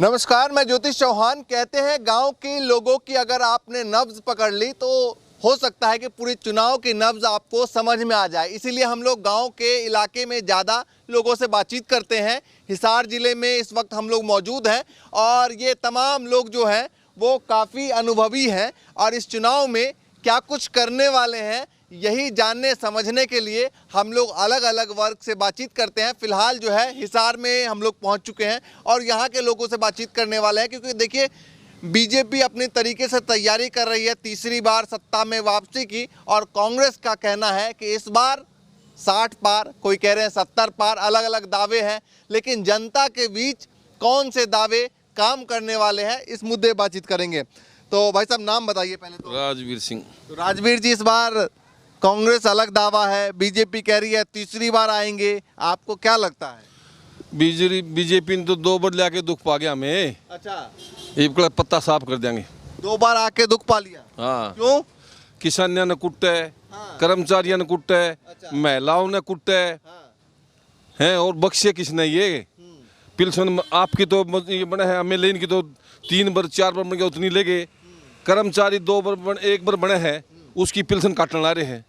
नमस्कार, मैं ज्योतिष चौहान। कहते हैं गांव के लोगों की अगर आपने नब्ज पकड़ ली तो हो सकता है कि पूरे चुनाव की नब्ज आपको समझ में आ जाए। इसीलिए हम लोग गांव के इलाके में ज़्यादा लोगों से बातचीत करते हैं। हिसार ज़िले में इस वक्त हम लोग मौजूद हैं और ये तमाम लोग जो हैं वो काफ़ी अनुभवी हैं और इस चुनाव में क्या कुछ करने वाले हैं यही जानने समझने के लिए हम लोग अलग अलग वर्ग से बातचीत करते हैं। फिलहाल जो है हिसार में हम लोग पहुंच चुके हैं और यहाँ के लोगों से बातचीत करने वाले हैं, क्योंकि देखिए बीजेपी अपनी तरीके से तैयारी कर रही है तीसरी बार सत्ता में वापसी की, और कांग्रेस का कहना है कि इस बार 60 पार, कोई कह रहे हैं 70 पार, अलग अलग दावे हैं। लेकिन जनता के बीच कौन से दावे काम करने वाले हैं, इस मुद्दे बातचीत करेंगे। तो भाई साहब नाम बताइए पहले तो। राजवीर सिंह। तो राजवीर जी, इस बार कांग्रेस अलग दावा है, बीजेपी कह रही है तीसरी बार आएंगे, आपको क्या लगता है? बीजेपी ने तो 2 बार लाके दुख पा गया हमें। अच्छा, एक पत्ता साफ कर देंगे। 2 बार आके दुख पा लिया। हाँ, क्यों? किसानियों ने कुट्टे, हाँ। कर्मचारियों ने कुट्टे, अच्छा। महिलाओं ने कुट्टे हाँ। हैं, और बख्शे किसने ये पिल्सन आपकी तो ये बने है, हमें लेन की तो 3 बार 4 बार बन गया, उतनी लेगे। कर्मचारी 2 बार 1 बार बने हैं, उसकी पिल्सन काटने ला रहे हैं।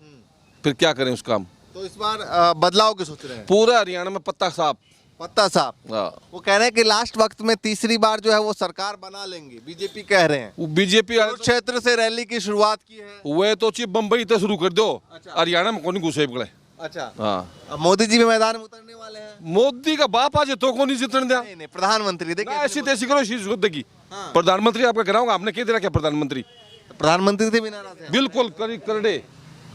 फिर क्या करें उस काम? तो इस बार बदलाव की सोच रहे हैं? पूरा हरियाणा में पत्ता साफ। पत्ता साफ। हाँ। वो कह रहे हैं कि लास्ट वक्त में तीसरी बार जो है वो सरकार बना लेंगे, बीजेपी कह रहे हैं। बीजेपी क्षेत्र से रैली की शुरुआत की है। वे तो चीफ बम्बई से शुरू कर दो। अच्छा। हरियाणा में कौन घुसे पकड़े। अच्छा। हाँ, अब मोदी जी भी मैदान में उतरने वाले हैं। मोदी का बाप आज तो कौन नहीं जितने दिया। नहीं, प्रधानमंत्री देखिए ऐसी तैसी करो शीश की। हाँ। प्रधानमंत्री आपका कराऊंगा, आपने क्या दिया क्या प्रधानमंत्री? प्रधानमंत्री से भी नाराज है। बिल्कुल करडे।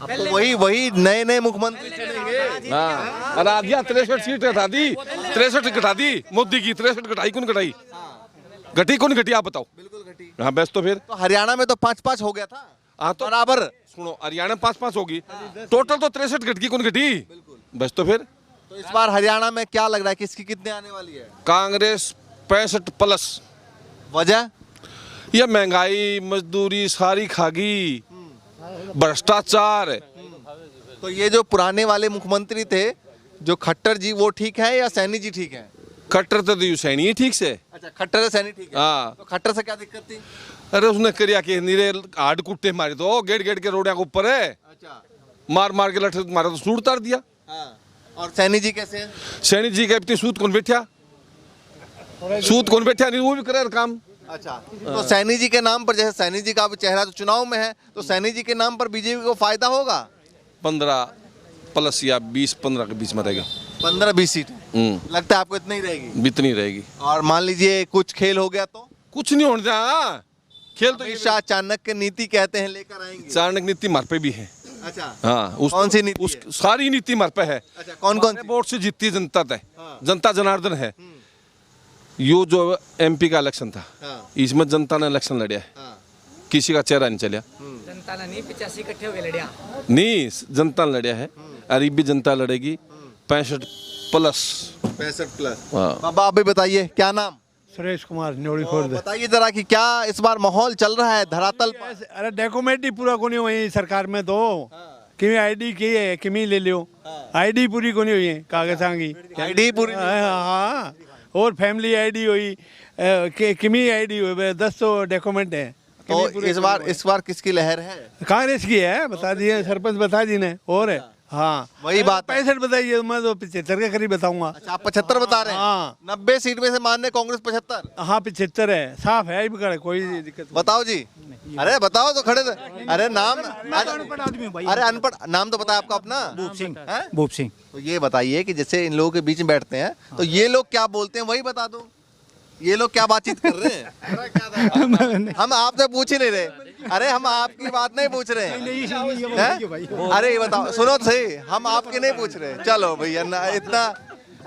अब तो वही नए मुख्यमंत्री चलेंगे। हाँ, और आ गया 63 सीट घटा दी, 63 घटा दी मोदी की। 63 घटाई कौन घटाई? घटी कौन घटी आप बताओ? बिल्कुल घटी। हाँ बस तो फिर तो हरियाणा में तो 5-5 हो गया था। हाँ, तो बराबर। सुनो, हरियाणा में 5-5 होगी, टोटल तो 63 घट गई, कौन घटी? बस तो फिर तो इस बार हरियाणा में क्या लग रहा है, किसकी कितने आने वाली है? कांग्रेस 65+। वजह? ये महंगाई, मजदूरी सारी खागी, भ्रष्टाचार। तो ये जो पुराने वाले मुख्यमंत्री थे, जो खट्टर जी, वो ठीक है या सैनी जी ठीक है? खट्टर तो सैनी ही ठीक से। अच्छा, खट्टर है, सैनी ठीक है। हाँ। तो खट्टर से क्या दिक्कत थी? अरे उसने करिया कि नीरे हाड कुट्टे मारे तो गेट गेट के रोडिया के ऊपर है, अच्छा। मार के लठ मारा तो सूट उतार दिया। हाँ। और सैनी जी कैसे हैं? सैनी जी के सूत कौन बैठा नहीं, वो भी करे काम। अच्छा। तो सैनी जी के नाम पर, जैसे सैनी जी का अब चेहरा तो चुनाव में है, तो सैनी जी के नाम पर बीजेपी को फायदा होगा? 15+ या 20-15 के बीच में रहेगी। 15-20 सीट लगता है आपको? इतनी ही रहेगी? इतनी रहेगी। और मान लीजिए कुछ खेल हो गया तो? कुछ नहीं होने दिया। खेल तो अमित शाह चाणक्य नीति कहते हैं लेकर आएंगे। चाणक्य नीति मार पे भी है। अच्छा। हाँ, कौन सी नीति है? सारी नीति मार पे है। अच्छा, कौन सी? वोट से जीतती जनता है। हाँ। जनता जनार्दन है। यो जो MP का इलेक्शन था, हाँ। इसमें जनता ने इलेक्शन लड़िया है। हाँ। किसी का चेहरा नहीं चलिया। जनता ने नहीं 85 इकट्ठे हो गए लड़िया नहीं, जनता ने लड़िया है। अरे भी जनता लड़ेगी 65+। 65+। हाँ। बाबा आप भी बताइए, क्या नाम? सुरेश कुमार न्योड़ी तो खोर्द। बताइए जरा कि क्या इस बार माहौल चल रहा है धरातल पर? अरे डॉक्यूमेंट ही पूरा को नहीं हुई सरकार में तो। किमी आईडी की है, किमी ले लियो। आईडी पूरी को नहीं हुई है, कागजां की आईडी पूरी नहीं हुई। हाँ, और फैमिली आईडी हुई, किमी आईडी हुई, 10 तो डॉक्यूमेंट है। तो इस बार किसकी लहर है? कांग्रेस की है, बता दिए सरपंच, बता दी ने। और है। हाँ, वही बात है। 65 बताइए, मैं तो 75 के करीब बताऊंगा। अच्छा, आप 75 बता रहे हैं? हाँ। 90 सीट में से मानने कांग्रेस 75? हाँ 75 है, साफ है, कोई दिक्कत नहीं। बताओ जी। अरे बताओ तो, खड़े थे। अरे नाम? अनपढ़ आदमी हूँ भाई। अरे अनपढ़ नाम तो बताया आपका अपना? भूप सिंह। हैं? भूप सिंह। तो ये बताइए कि जैसे इन लोगों के बीच में बैठते हैं तो ये लोग क्या बोलते हैं वही बता दो। ये लोग क्या बातचीत कर रहे हैं? हम आपसे पूछ ही नहीं रहे। अरे हम आपकी बात नहीं पूछ रहे हैं। अरे ये बताओ, सुनो तो सही, हम आपकी नहीं पूछ रहे। चलो भैया इतना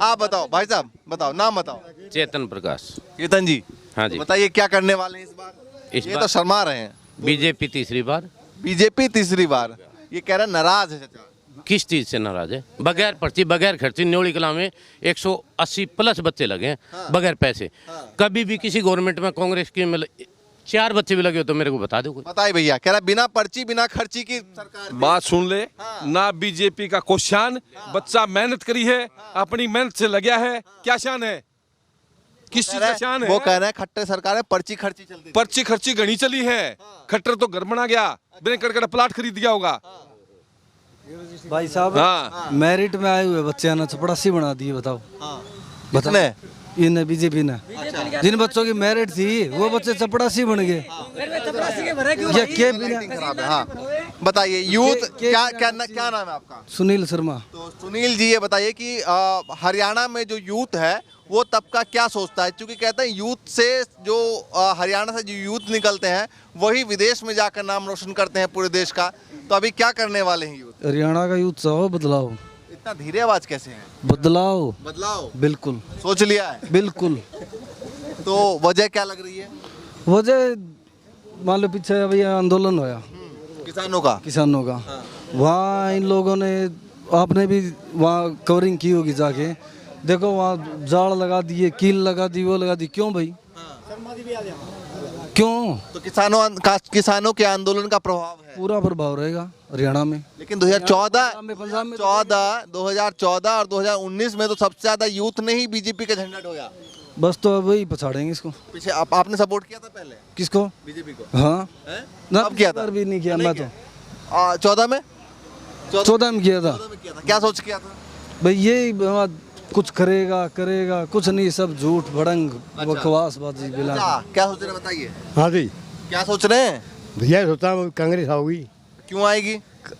आप बताओ। भाई साहब बताओ, नाम बताओ। चेतन प्रकाश। चेतन जी। हाँ जी। तो बताइए क्या करने वाले हैं इस बार? इस ये बार तो शर्मा रहे हैं। बीजेपी तीसरी बार। बीजेपी तीसरी बार, ये कह रहे हैं नाराज है चाचा। किस चीज से नाराज है? बगैर पर्ची बगैर खर्ची न्योड़ी कला में 180+ बच्चे लगे हैं। हाँ। बगैर पैसे। हाँ। कभी भी किसी गवर्नमेंट में कांग्रेस की मतलब 4 बच्चे भी लगे हो तो मेरे को बता दो कोई। बताइए भैया, कह रहा है बिना पर्ची बिना खर्ची की सरकार। बात सुन ले। हाँ। ना बीजेपी का क्वेश्चन, बच्चा मेहनत करी है, अपनी मेहनत से लगा है, क्या शान है? किस चीज का शान है? वो कह रहे हैं खट्टर सरकार में पर्ची खर्ची चलती थी। पर्ची खर्ची घनी चली है। खट्टर तो घर बना गया, बिना करके प्लाट खरीद गया होगा। भाई साहब हाँ मेरिट में आए हुए बच्चे ने चपड़ासी बना दिए, बताओ। बताओ किसने? इन्हें बीजेपी ने। जिन बच्चों की मेरिट थी वो बच्चे चपड़ासी बन गए। ये के बिना खराब है। हाँ बताइए, यूथ क्या क्या क्या नाम है आपका? सुनील शर्मा। तो सुनील जी ये बताइए कि हरियाणा में जो यूथ है वो तबका क्या सोचता है? क्योंकि कहते हैं यूथ से जो हरियाणा से जो यूथ निकलते हैं वही विदेश में जाकर नाम रोशन करते हैं पूरे देश का। तो अभी क्या करने वाले हैं यूथ? हरियाणा का यूथ चाहो बदलाव। इतना धीरे आवाज कैसे है? बदलाव बदलाव बिल्कुल सोच लिया है? बिल्कुल। तो वजह क्या लग रही है? वजह मान लो पीछे अभी आंदोलन होया किसानों का, वहाँ इन लोगों ने, आपने भी वहाँ कवरिंग की होगी जाके, देखो वहाँ जाल लगा दिए, कील लगा दी, वो लगा दी। क्यों भाई? क्यों? तो किसानों के आंदोलन का प्रभाव है, पूरा प्रभाव रहेगा हरियाणा में। लेकिन 2014 पंजाब में 2014 और 2019 में तो सबसे ज्यादा यूथ ने ही बीजेपी का झंडा ढोया। बस तो अब वही पछाड़ेंगे इसको। पीछे आपने सपोर्ट किया था पहले किसको? बीजेपी को? हाँ ना अब किया था? भी नहीं किया मैं तो। 14 में 14 में किया था। क्या सोच किया था? भाई ये कुछ करेगा कुछ नहीं, सब झूठ भड़ंग बकवासबाजी बिला। क्या सोच रहे बताइए? हाँ जी, क्या सोच रहे हैं? भैया सोचता हूँ कांग्रेस आओगी, क्यों आएगी?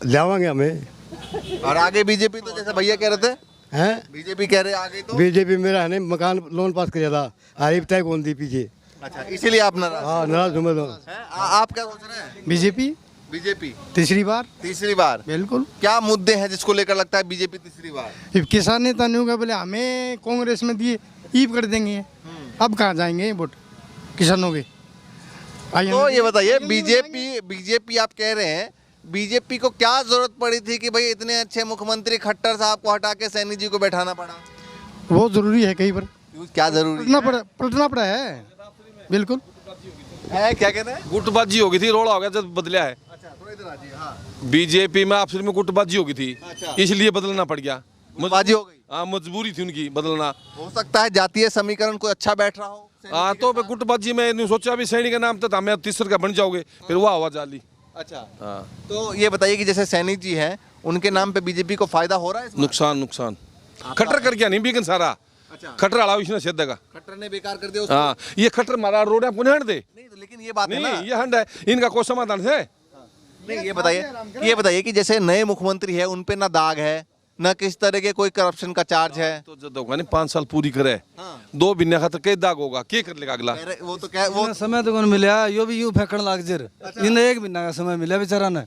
लावांगे हमें। और आगे बीजेपी तो जैसे भैया कह रहे थे, हैं बीजेपी कह रहे आगे तो बीजेपी मेरा है ने मकान लोन पास किया था, आरिफ तय कौन दी पीछे। अच्छा, इसीलिए आप नाराज हाँ नाराज हूँ मैं तो। हैं? आप क्या सोच रहे हैं? बीजेपी बीजेपी तीसरी बार। तीसरी बार? बिल्कुल। क्या मुद्दे हैं जिसको लेकर लगता है बीजेपी तीसरी बार? अब किसान नेता नहीं होगा बोले हमें कांग्रेस में दिए ईब कर देंगे, अब कहाँ जाएंगे वोट किसानों के? तो ये बताइए, बीजेपी आप कह रहे हैं, बीजेपी को क्या जरूरत पड़ी थी कि भाई इतने अच्छे मुख्यमंत्री खट्टर साहब को हटा के सैनी जी को बैठाना पड़ा? बहुत जरूरी है, कहीं पर क्या जरूरी है? पलटना पड़ा है। बिल्कुल है, क्या कहते हैं? गुटबाजी हो गई थी, रोड़ा हो गया जब बदला है। अच्छा, थोड़ा इधर आ जाइए। हाँ, बीजेपी में आपस में गुटबाजी हो गई थी, इसलिए बदलना पड़ गया। गुटबाजी हो गई। हाँ मजबूरी थी उनकी बदलना। हो सकता है जातीय समीकरण कोई अच्छा बैठ रहा हो। हाँ तो गुटबाजी में नहीं सोचा भी सैनी का नाम था, मैं तीसरे का बन जाओगे, फिर वो आवाज आली। अच्छा, हाँ तो ये बताइए कि जैसे सैनी जी हैं, उनके नाम पे बीजेपी को फायदा हो रहा है? नुकसान खट्टर कर गया नहीं बिकन सारा। अच्छा, खट्टर अड़ाओ इसने सीधा का। खट्टर ने बेकार कर दिया उसको। हाँ ये खट्टर मारा रोड आपको नहीं हट दे। नहीं तो लेकिन ये बात है नहीं ना, ये हंड है, इनका कोई समाधान है नहीं ये बताइए कि जैसे नए मुख्यमंत्री है, उन पे ना दाग है, न किस तरह के कोई करप्शन का चार्ज है। तो जब होगा नहीं 5 साल पूरी करे, 2 महीने खातर कई दाग होगा, क्या कर लेगा अगला? वो तो क्या वो इन्हें समय तो कौन मिला, यो भी यूं फेंकण लाग जर। इन्हें 1 महीना का समय मिला बेचारा ने,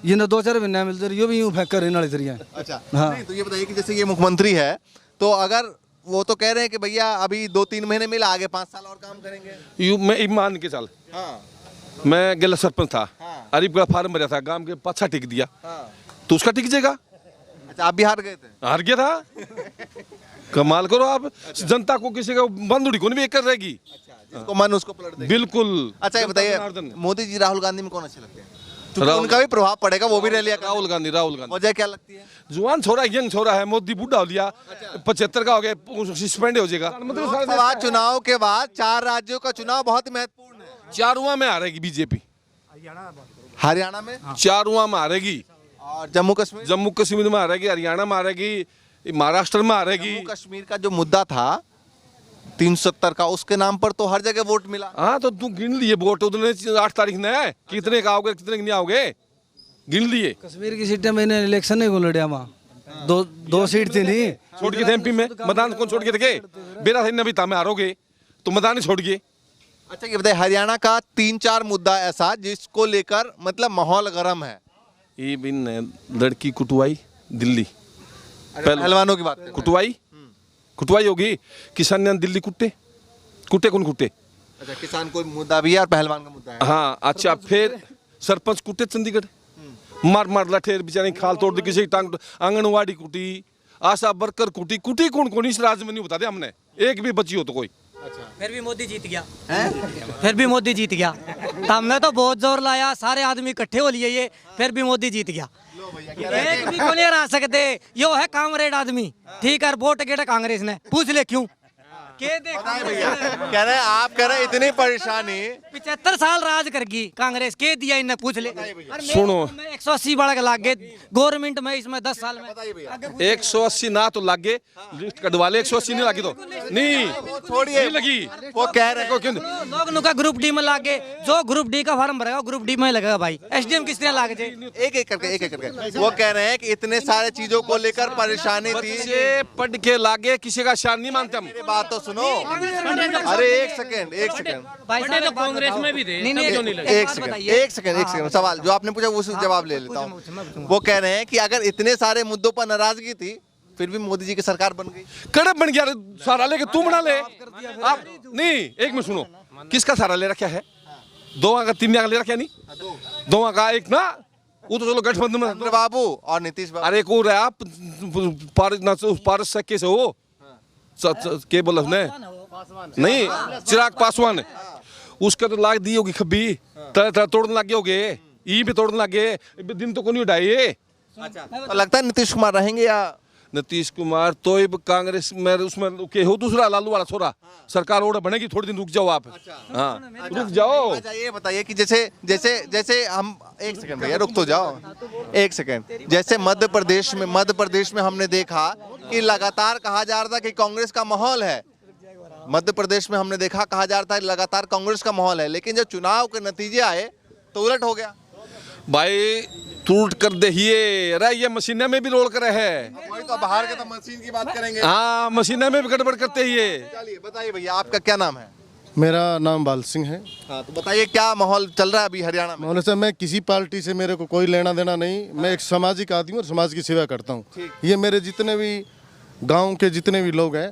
इन्हें 2-4 महीना मिल जर, यो भी यूं फेंक कर इन वाली तरिया। अच्छा, हाँ। नहीं तो ये बताइए कि जैसे ये मुख्यमंत्री है, तो अगर वो तो कह रहे हैं कि भैया अभी 2-3 महीने मिला, आगे 5 साल और काम करेंगे। यूं मैं मान के चल, हाँ, मैं गलत सरपंच था, हाँ। अरीब का फार्म भरा था, गांव के पाछा टिक दिया, तो उसका टिक जाएगा? अच्छा, आप भी हार गए थे? हार गया था। कमाल करो आप, जनता को किसी का बंदूड़ी को नहीं कर रहेगी। जिसको मन उसको पलट देगा। बिल्कुल। अच्छा ये बताइए, जनार्दन। मोदी जी राहुल गांधी में कौन अच्छे लगते हैं? क्योंकि उनका भी प्रभाव पड़ेगा, वो भी रैलियां राहुल गांधी वजह क्या लगती है? जुआन छोरा, यंग छोरा है, मोदी बूढ़ा हो लिया, 75 का हो गया, सस्पेंड हो जाएगा। लोकसभा चुनाव के बाद 4 राज्यों का चुनाव बहुत महत्वपूर्ण है। चारुआ में हारेगी बीजेपी, हरियाणा में, चारुआ में हारेगी, और जम्मू कश्मीर में हारेगी, हरियाणा में हारेगी, महाराष्ट्र में हारेगी। जम्मू कश्मीर का जो मुद्दा था 370 का, उसके नाम पर तो हर जगह वोट मिला। हाँ तो तू गिन लिए वोट, उतने 8 तारीख में है, कितने का आओगे कितने नहीं आओगे, गिन लिए। कश्मीर की सीटें मैंने इलेक्शन नहीं को लड़िया वहाँ, दो सीट थी नहीं। छोड़ के थे एमपी में, मतदान कौन छोड़ के थे? बेरा थे नबी में हारोगे तो मतदान ही छोड़ गए। अच्छा ये बताइए, हरियाणा का 3-4 मुद्दा ऐसा जिसको लेकर मतलब माहौल गर्म है। ये बिन लड़की कुटवाई दिल्ली, पहलवानों की बात कुटवाई होगी, किसान ने दिल्ली कुटे कौन कुटे? अच्छा, किसान कोई मुद्दा भी है और पहलवान का मुद्दा है। हाँ अच्छा, फिर सरपंच कुटे चंडीगढ़, मार लठेर बेचारे खाल तोड़ दी, किसी टांग, आंगनवाड़ी कुटी, आशा वर्कर कुटी कौन इस राज्य में नहीं बता दे हमने, एक भी बची हो तो कोई। फिर भी मोदी जीत गया, फिर भी मोदी जीत गया। तो हमने तो बहुत जोर लाया, सारे आदमी इकट्ठे हो लिए ये, फिर भी मोदी जीत गया। एक भी को नहीं हरा सकते, यो है कामरेड आदमी, ठीक है। वोट गेट कांग्रेस ने, पूछ ले क्यों? कह रहे हैं आप कह रहे हैं इतनी परेशानी 75 साल राज करगी कांग्रेस के दिया इन्हें पूछ ले। सुनो। 180 बढ़ के लाग गए गवर्नमेंट में इसमें 10 साल में 180 ना तो लागे लिस्ट कटवा ले 180 नहीं लगी तो नहीं छोड़िए नहीं लगी वो कह रहे हैं क्यों लोग नुका ग्रुप डी में लागे जो ग्रुप डी का फॉर्म भरेगा ग्रुप डी में लगेगा भाई एसडीएम किस तरह लाग जाए एक एक करके वो कह रहे हैं कि इतने सारे चीजों को लेकर परेशानी थी। बच्चे पढ़ के लागे किसी का शान नहीं मानते हम। मेरी बात तो सुनो। अरे एक सेकंड भाई साहब कांग्रेस में भी थे एक सेकंड सवाल जो आपने पूछा वो जवाब ले लेता हूँ। वो कह रहे हैं कि अगर इतने सारे मुद्दों पर नाराजगी थी फिर भी मोदी जी की सरकार बन गई। कड़क बन गया सारा लेके तू बना ले आप नहीं। एक में सुनो किसका सारा ले रखा है 2 का 3 का ले रखा नहीं 2 का एक ना वो तो चलो गठबंधन में चंद्रबाबू और नीतीश बाबू। अरे को रहा आप पारस सके से हो के बोला उसने नहीं चिराग पासवान उसका तो लाग दी होगी खब्बी तरह तोड़ने लगे होगे ई भी तोड़ने लगे दिन तो को नहीं उठाइए। तो लगता है नीतीश कुमार रहेंगे या नीतीश कुमार तो कांग्रेस में उसमें के हो दूसरा लालू वाला छोरा सरकार और बनेगी थोड़ी दिन रुक जाओ आप। हाँ रुक जाओ। अच्छा ये बताइए कि जैसे जैसे जैसे हम एक सेकंड भैया रुक तो जाओ एक सेकंड। जैसे मध्य प्रदेश में हमने देखा कि लगातार कहा जा रहा था कि कांग्रेस का माहौल है। मध्य प्रदेश में हमने देखा कहा जा रहा था लगातार कांग्रेस का माहौल है लेकिन जब चुनाव के नतीजे आए तो उलट हो गया। भाई टूट कर दहिए अरे ये मशीने में भी रोल करे है। वही तो बाहर के तो मशीन की बात करेंगे। हाँ मशीने में भी गड़बड़ करते ही ये। चलिए बताइए भैया आपका क्या नाम है। मेरा नाम बाल सिंह है। हाँ तो बताइए क्या माहौल चल रहा है अभी हरियाणा में। मौलाना साहब मैं किसी पार्टी से मेरे को कोई लेना देना नहीं। मैं एक सामाजिक आदमी और समाज की सेवा करता हूँ। ये मेरे जितने भी गांव के जितने भी लोग हैं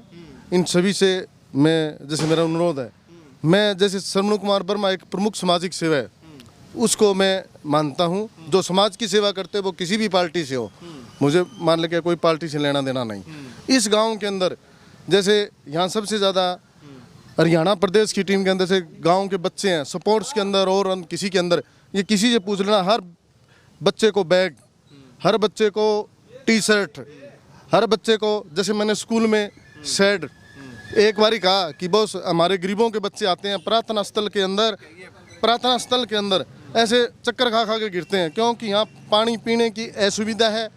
इन सभी से मैं जैसे मेरा अनुरोध है मैं जैसे श्रवण कुमार वर्मा एक प्रमुख सामाजिक सेवा है उसको मैं मानता हूँ। जो समाज की सेवा करते वो किसी भी पार्टी से हो मुझे मान लेके कोई पार्टी से लेना देना नहीं। इस गांव के अंदर जैसे यहाँ सबसे ज़्यादा हरियाणा प्रदेश की टीम के अंदर से गांव के बच्चे हैं स्पोर्ट्स के अंदर और किसी के अंदर ये किसी से पूछ लेना हर बच्चे को बैग हर बच्चे को टी शर्ट हर बच्चे को जैसे मैंने स्कूल में शेड एक बारी कहा कि बॉस हमारे गरीबों के बच्चे आते हैं प्रार्थना स्थल के अंदर ऐसे चक्कर खा के गिरते हैं क्योंकि यहाँ पानी पीने की असुविधा है।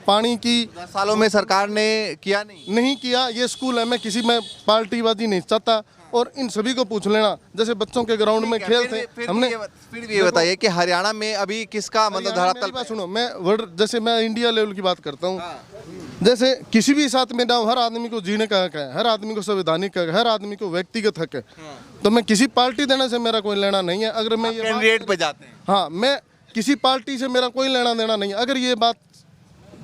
पानी की 10 सालों में सरकार ने किया नहीं किया। ये स्कूल है मैं पार्टीबाजी नहीं चाहता और इन सभी को पूछ लेना जैसे बच्चों के ग्राउंड में खेल थे हमने। फिर भी ये बताइए कि हरियाणा में अभी किसका मतलब धरातल सुनो मैं वर्ल्ड जैसे मैं इंडिया लेवल की बात करता हूँ जैसे किसी भी साथ में ना हर आदमी को जीने का हक है हर आदमी को संवैधानिक हक है हर आदमी को व्यक्तिगत हक है। तो मैं किसी पार्टी देने से मेरा कोई लेना नहीं है। अगर मैं ये कैंडिडेट पे जाते हैं हाँ मैं किसी पार्टी से मेरा कोई लेना देना नहीं है। अगर ये बात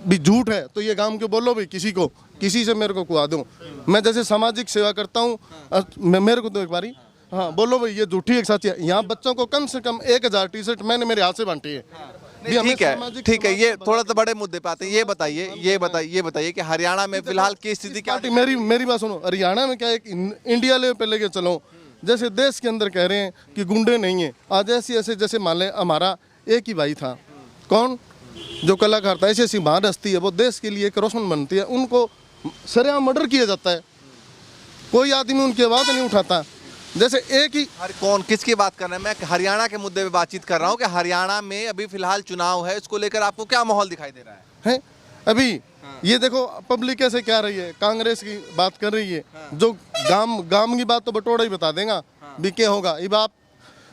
भी झूठ है तो ये काम क्यों बोलो भाई किसी से मेरे को कुआ दो। मैं जैसे सामाजिक सेवा करता हूँ मेरे को तो एक बारी हाँ बोलो भाई ये झूठी एक साथी है। यहाँ बच्चों को कम से कम 1000 टी शर्ट मैंने मेरे हाथ से बांटी है। ठीक है ये थोड़ा सा बड़े मुद्दे पे आते हैं। ये बताइए कि हरियाणा में फिलहाल की स्थिति क्या है। मेरी बात सुनो हरियाणा में क्या एक इंडिया लेवल पे लेके चलो जैसे देश के अंदर कह रहे हैं कि गुंडे नहीं है। आज ऐसे जैसे मान लें हमारा एक ही भाई था कौन जो कलाकार था ऐसी महान हस्ती है वो देश के लिए एक रोशन बनती है उनको सरेआम मर्डर किया जाता है कोई आदमी उनकी आवाज़ नहीं उठाता। जैसे एक ही कौन किसकी बात कर रहे हैं। मैं हरियाणा के मुद्दे पे बातचीत कर रहा हूँ कि हरियाणा में अभी फिलहाल चुनाव है इसको लेकर आपको क्या माहौल दिखाई दे रहा है। अभी ये देखो पब्लिक कैसे क्या रही है कांग्रेस की बात कर रही है जो गांव की बात तो बटोड़ा ही बता देगा भी क्या होगा। ये आप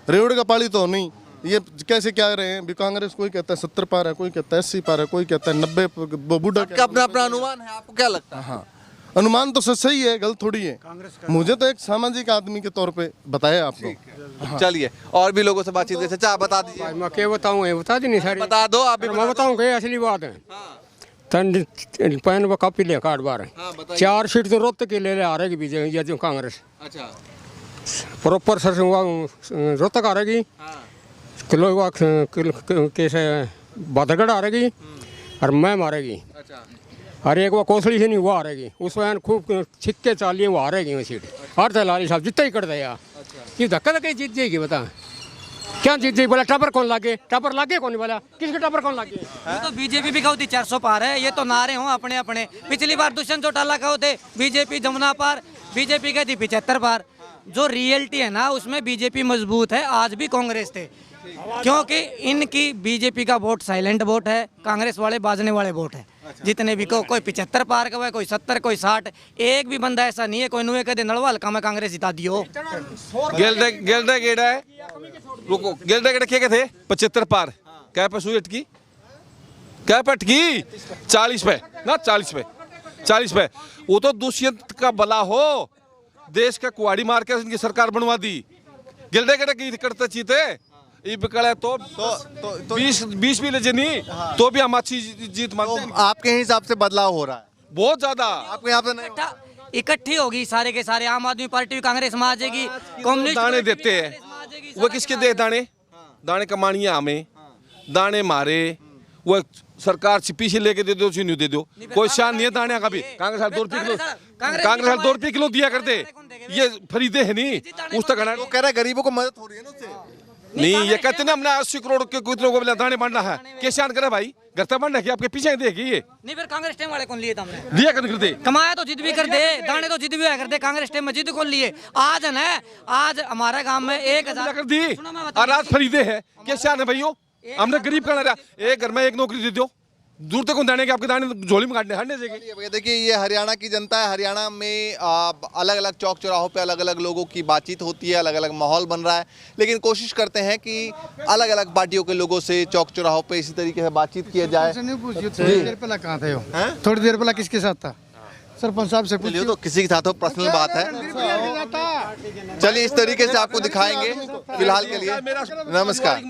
रेवड़ का पाली तो नहीं ये कैसे क्या रहे हैं भी कांग्रेस कोई कहता है 70 पार है कोई कहता है 80 पार है कोई कहता है 90 बूढ़ा अपना अपना अनुमान है आपको क्या लगता है। हाँ अनुमान तो सही है गलत थोड़ी है। मुझे तो एक सामाजिक आदमी के तौर पे बताया आपको। चलिए और भी लोगों से बातचीत जैसे चाह बता दीजिए। मैं क्या बताऊँ बता दी नहीं सारी बता दो आप मैं बताऊँ क्या असली बात है तन पैन वो कापी ले कार्ड बार 4 सीट तो रोत के ले आ रहेगी बीजेपी जो कांग्रेस अच्छा प्रॉपर सर रोहतक आ रहेगी किलो कैसे बादरगढ़ आ रहेगी और मैं मारेगी और एक वो कोसड़ी से नहीं वो आ रहेगी उस वजह खूब छिक्के चालिए वो आ रहेगी वो सीट हर लाली साहब जितना ही कर दिया ये धक्का धक्का जीत जाएगी बता क्या जीत जी बोला टापर कौन लागे, टापर लागे कौन नहीं बोला, किसके टापर कौन लागे। ये तो बीजेपी भी कहती 400 पार है, ये तो नारे हों अपने अपने। पिछली बार दुष्यंत चौटाला कहो थे बीजेपी जमुना पार, बीजेपी कहती 75 पार। जो रियलिटी है ना उसमें बीजेपी मजबूत है, आज भी कांग्रेस थे, क्योंकि इनकी बीजेपी का वोट साइलेंट वोट है, कांग्रेस वाले बाजने वाले वोट है। जितने भी कोई 75 पार का है, कोई 70, कोई 60, एक भी बंदा ऐसा नहीं है कोई नुए कदे नलवा हल्का में कांग्रेस जिता दियो। गेल्डा गेड़ा है, रुको गेल्डा गेड़ा क्या थे 75 पार, क्या पे सुई अटकी, क्या पे अटकी 40 पे ना, 40 पे। वो तो दुष्यंत का भला हो, देश का कुआड़ी मार के उनकी सरकार बनवा दी। गेल्डा गेड़ा की करते चीते तो 20 भी ले जनी तो भी हम अच्छी जीत मानते हैं। आपके हिसाब से बदलाव हो रहा है बहुत ज्यादा। आपके यहाँ पे नहीं इकट्ठी होगी सारे के सारे, आम आदमी पार्टी कांग्रेस में आ जाएगी, कम्युनिस्ट दाने देते हैं वो किसके दे दाने, दाने कमानियां हमें, दाने मारे वो सरकार पीछे लेके दे दो, चीनी दे दो, कोई शान नहीं है दाने का भी। कांग्रेस 2 रुपये किलो, कांग्रेस 2 रुपये किलो दिया करते, ये खरीदे है नहीं उस तक। वो कह रहा है गरीबों को मदद हो रही है ना उससे। नहीं ये कहते ना हमने 80 करोड़ के कुछ लोगों को दाने बांटना है, किसान करे भाई घर बांटना है, आपके पीछे देगी ये नहीं। फिर कांग्रेस टाइम वाले कौन लिए थे हमने, लिया कर दे, कमाया तो जिद भी कर दे, दाने तो जिद भी कर दे, कांग्रेस टाइम में जिद कौन लिए। आज है ना, आज हमारे गांव में 1000 कर दी और आज खरीदे है, किसान है भाइयों, हमने गरीब का रहा, एक घर में एक नौकरी दे दो, दूर तक दाने के आपके दाने झोली में काटने हटने से। देखिए ये हरियाणा की जनता है, हरियाणा में अलग अलग चौक चौराहों पे अलग अलग लोगों की बातचीत होती है, अलग अलग माहौल बन रहा है, लेकिन कोशिश करते हैं कि अलग अलग पार्टियों के लोगों से चौक चौराहों पे इसी तरीके से बातचीत किया जाए। थोड़ी देर पहले कहाँ थे हो, थोड़ी देर पहले किसके साथ था, सरपंच साहब से चलिए तो किसी के साथ हो, पर्सनल बात है, चलिए इस तरीके से आपको दिखाएंगे फिलहाल के लिए। नमस्कार।